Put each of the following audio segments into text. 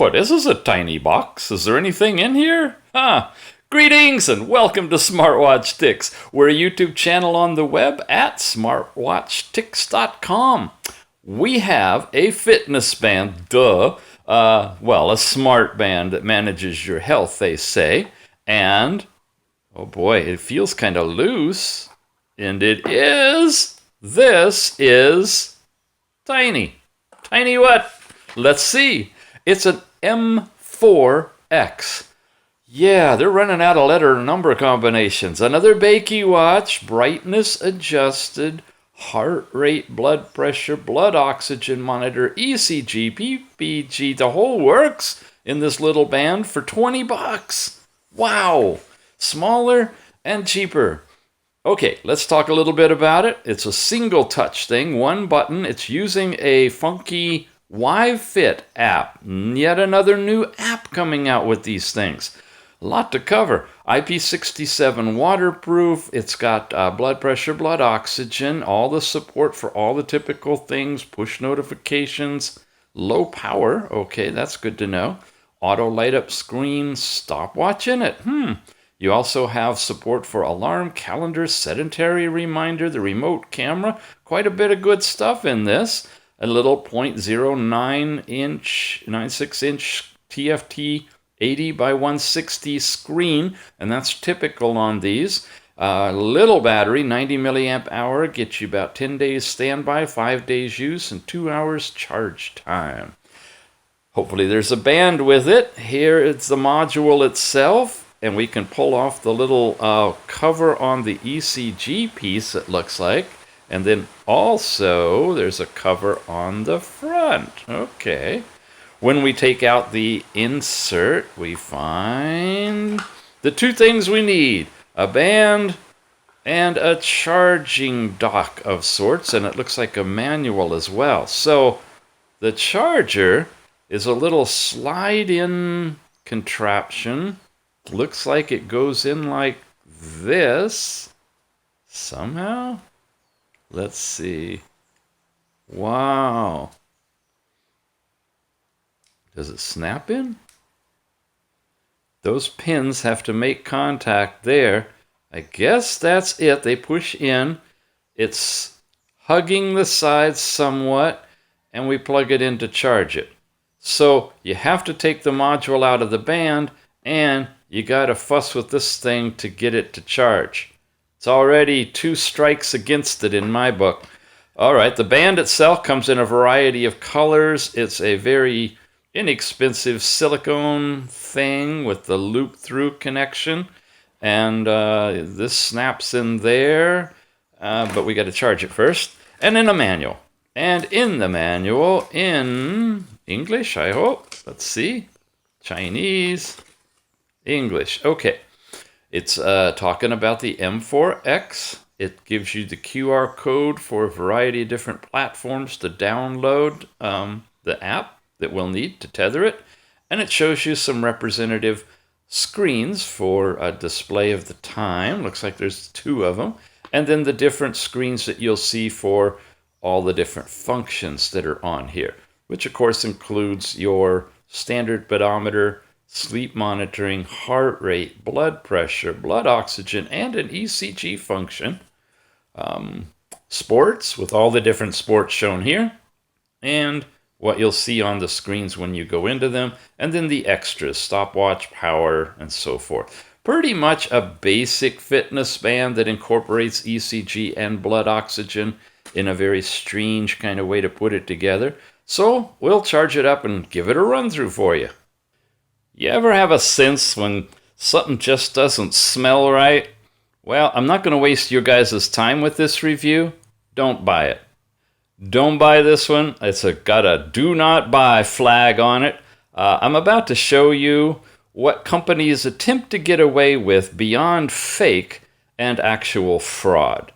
What, this is a tiny box. Is there anything in here? Greetings and welcome to SmartWatch Ticks. We're a YouTube channel on the web at smartwatchticks.com. We have a fitness band, a smart band that manages your health, they say. And, oh boy, it feels kind of loose. And it is. This is tiny. Tiny what? Let's see. It's an M4X. Yeah, they're running out of letter and number combinations. Another Bakeey watch, brightness adjusted, heart rate, blood pressure, blood oxygen monitor, ECG, PPG, the whole works in this little band for $20. Wow, smaller and cheaper. Okay, let's talk a little bit about it. It's a single touch thing, one button. It's using a funky YFit app. Yet another new app coming out with these things. A lot to cover. IP67 waterproof. It's got blood pressure, blood oxygen, all the support for all the typical things, push notifications, low power. Okay, that's good to know. Auto light up screen, stopwatch in it. You also have support for alarm, calendar, sedentary reminder, the remote camera. Quite a bit of good stuff in this. A little 96-inch TFT 80 by 160 screen, and that's typical on these. Little battery, 90 milliamp hour, gets you about 10 days standby, 5 days use, and 2 hours charge time. Hopefully there's a band with it. Here it's the module itself, and we can pull off the little cover on the ECG piece, it looks like. And then also there's a cover on the front. Okay. When we take out the insert, we find the two things we need, a band and a charging dock of sorts, and it looks like a manual as well. So the charger is a little slide-in contraption. Looks like it goes in like this somehow. Let's see. Wow. Does it snap in? Those pins have to make contact there. I guess that's it. They push in. It's hugging the sides somewhat, and we plug it in to charge it. So you have to take the module out of the band, and you got to fuss with this thing to get it to charge. It's already 2 strikes against it in my book. All right, the band itself comes in a variety of colors. It's a very inexpensive silicone thing with the loop-through connection, and this snaps in there, but we got to charge it first. And then a manual, and in the manual, in English, I hope. Let's see, Chinese, English. Okay, it's talking about the M4X. It gives you the QR code for a variety of different platforms to download the app that we'll need to tether it, and it shows you some representative screens for a display of the time. Looks like there's 2 of them, and then the different screens that you'll see for all the different functions that are on here, which of course includes your standard pedometer, sleep monitoring, heart rate, blood pressure, blood oxygen, and an ECG function. Sports, with all the different sports shown here, and what you'll see on the screens when you go into them, and then the extras, stopwatch, power, and so forth. Pretty much a basic fitness band that incorporates ECG and blood oxygen in a very strange kind of way to put it together. So we'll charge it up and give it a run through for you. You ever have a sense when something just doesn't smell right? Well, I'm not going to waste your guys' time with this review. Don't buy it. Don't buy this one. It's got a do not buy flag on it. I'm about to show you what companies attempt to get away with beyond fake and actual fraud.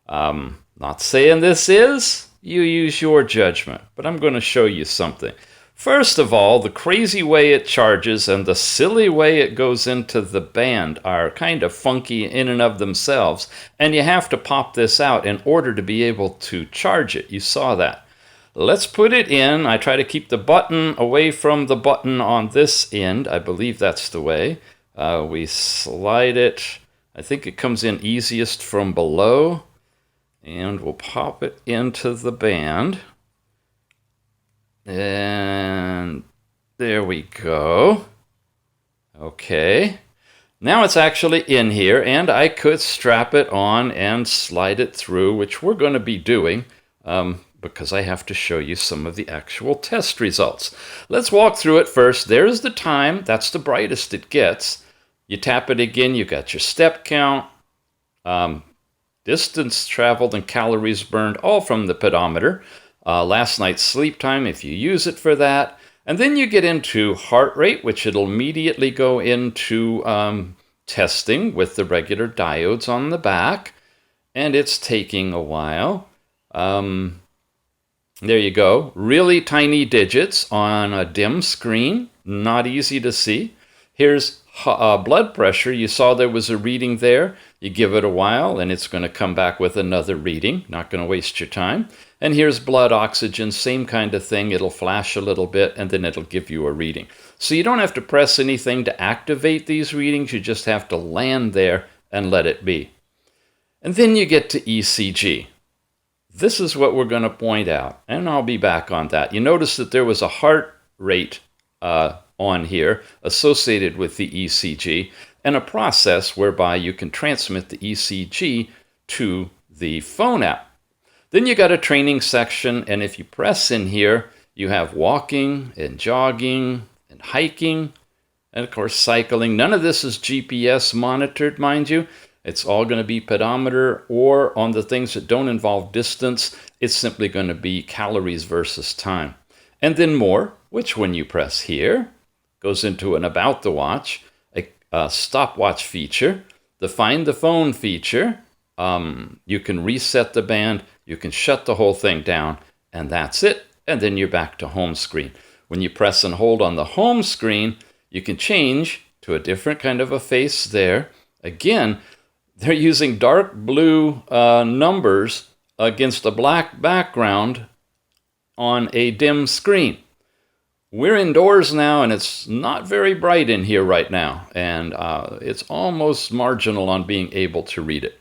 Not saying this is. You use your judgment. But I'm going to show you something. First of all, the crazy way it charges and the silly way it goes into the band are kind of funky in and of themselves, and you have to pop this out in order to be able to charge it. You saw that. Let's put it in. I try to keep the button away from the button on this end. I believe that's the way. We slide it. I think it comes in easiest from below. And we'll pop it into the band. And there we go. Okay. Now it's actually in here, and I could strap it on and slide it through, which we're going to be doing. Because I have to show you some of the actual test results. Let's walk through it first. There's the time. That's the brightest it gets. You tap it again, you got your step count, distance traveled and calories burned, all from the pedometer. Last night's sleep time, if you use it for that. And then you get into heart rate, which it'll immediately go into testing with the regular diodes on the back. And it's taking a while. There you go. Really tiny digits on a dim screen. Not easy to see. Here's blood pressure. You saw there was a reading there. You give it a while and it's going to come back with another reading. Not going to waste your time. And here's blood oxygen. Same kind of thing. It'll flash a little bit and then it'll give you a reading. So you don't have to press anything to activate these readings. You just have to land there and let it be. And then you get to ECG. This is what we're going to point out, and I'll be back on that. You notice that there was a heart rate on here associated with the ECG, and a process whereby you can transmit the ECG to the phone app. Then you got a training section, and if you press in here, you have walking and jogging and hiking, and of course cycling. None of this is GPS monitored, mind you. It's all going to be pedometer, or on the things that don't involve distance, it's simply going to be calories versus time. And then more, which when you press here, goes into an about the watch, a stopwatch feature, the find the phone feature. You can reset the band, you can shut the whole thing down, and that's it. And then you're back to home screen. When you press and hold on the home screen, you can change to a different kind of a face there. Again, they're using dark blue numbers against a black background on a dim screen. We're indoors now, and it's not very bright in here right now, and it's almost marginal on being able to read it.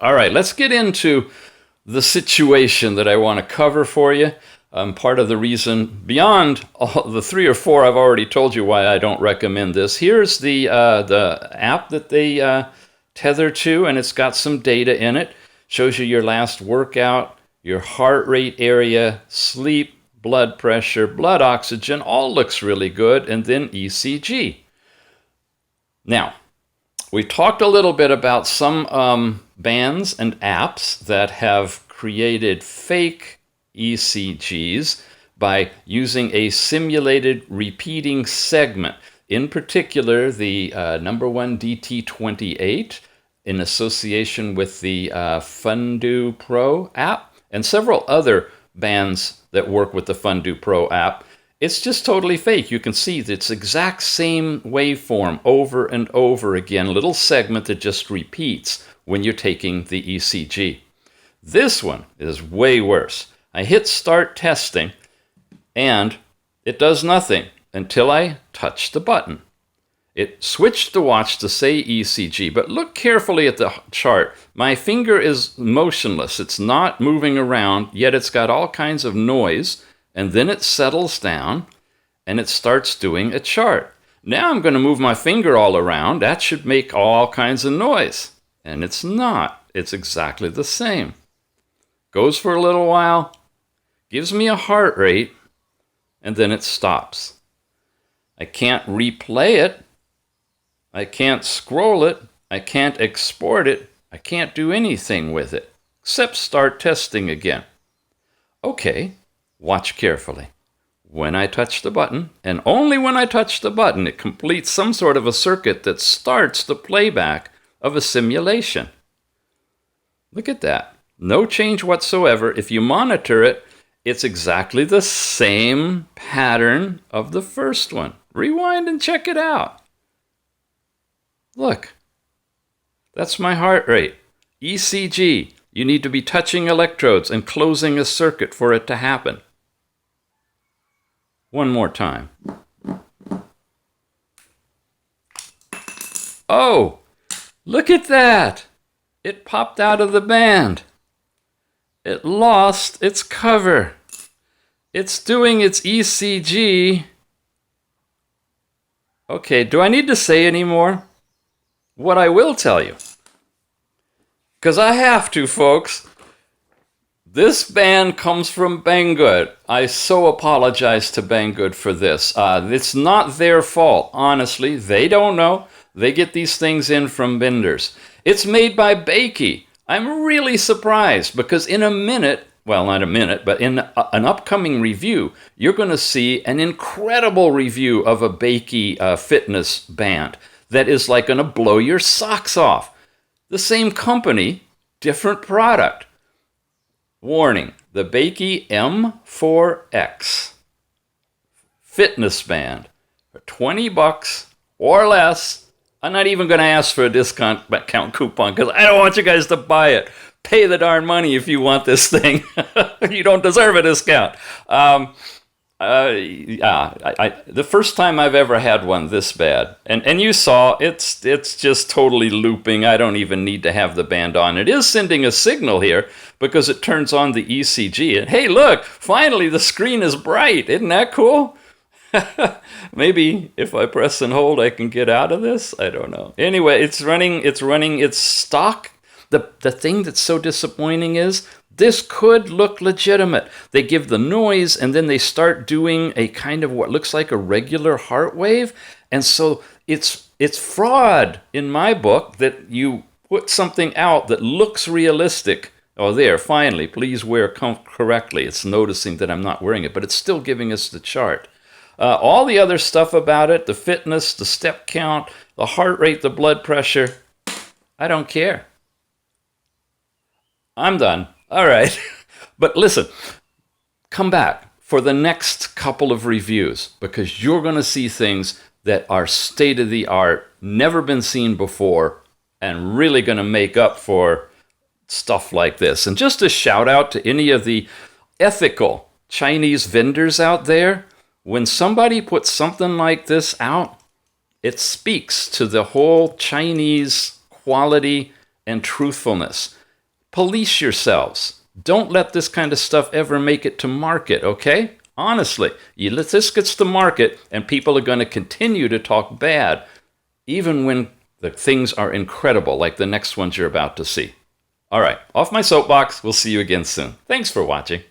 All right, let's get into the situation that I want to cover for you. Part of the reason, beyond all the 3 or 4 I've already told you why I don't recommend this. Here's the app that they tether to, and it's got some data in it. Shows you your last workout, your heart rate area, sleep, blood pressure, blood oxygen, all looks really good, and then ECG. Now, we talked a little bit about some bands and apps that have created fake ECGs by using a simulated repeating segment. In particular, the number 1 DT28 in association with the Fundu Pro app and several other bands that work with the Fundu Pro app. It's just totally fake. You can see it's exact same waveform over and over again, little segment that just repeats when you're taking the ECG. This one is way worse. I hit start testing and it does nothing until I touch the button. It switched the watch to say ECG, but look carefully at the chart. My finger is motionless. It's not moving around, yet it's got all kinds of noise, and then it settles down and it starts doing a chart. Now I'm going to move my finger all around. That should make all kinds of noise, and it's not. It's exactly the same. Goes for a little while, gives me a heart rate, and then it stops. I can't replay it. I can't scroll it. I can't export it. I can't do anything with it except start testing again. Okay, watch carefully. When I touch the button, and only when I touch the button, it completes some sort of a circuit that starts the playback of a simulation. Look at that. No change whatsoever. If you monitor it, it's exactly the same pattern of the first one. Rewind and check it out. Look, that's my heart rate. ECG, You need to be touching electrodes and closing a circuit for it to happen. One more time. Oh, look at that! It popped out of the band. It lost its cover. It's doing its ECG. Okay, do I need to say any more? What I will tell you, because I have to, folks, this band comes from Banggood. I so apologize to Banggood for this. It's not their fault, honestly. They don't know. They get these things in from vendors. It's made by Bakeey. I'm really surprised because in a minute, well, not a minute, but in an upcoming review, you're going to see an incredible review of a Bakeey fitness band that is like going to blow your socks off. The same company, different product. Warning, the Bakeey M4X fitness band for $20 or less. I'm not even going to ask for a discount coupon because I don't want you guys to buy it. Pay the darn money if you want this thing. You don't deserve a discount. The first time I've ever had one this bad, and you saw it's just totally looping. I don't even need to have the band on. It is sending a signal here because it turns on the ECG. And hey, look, finally the screen is bright. Isn't that cool? Maybe if I press and hold, I can get out of this. I don't know. Anyway, it's running its stock. The thing that's so disappointing is this could look legitimate. They give the noise and then they start doing a kind of what looks like a regular heart wave. And so it's fraud in my book that you put something out that looks realistic. Oh, there, finally, please wear correctly. It's noticing that I'm not wearing it, but it's still giving us the chart. All the other stuff about it, the fitness, the step count, the heart rate, the blood pressure, I don't care. I'm done. All right. But listen, come back for the next couple of reviews because you're going to see things that are state of the art, never been seen before, and really going to make up for stuff like this. And just a shout out to any of the ethical Chinese vendors out there. When somebody puts something like this out, it speaks to the whole Chinese quality and truthfulness. Police yourselves. Don't let this kind of stuff ever make it to market, okay? Honestly, you let this gets to market and people are going to continue to talk bad, even when the things are incredible, like the next ones you're about to see. All right, off my soapbox. We'll see you again soon. Thanks for watching.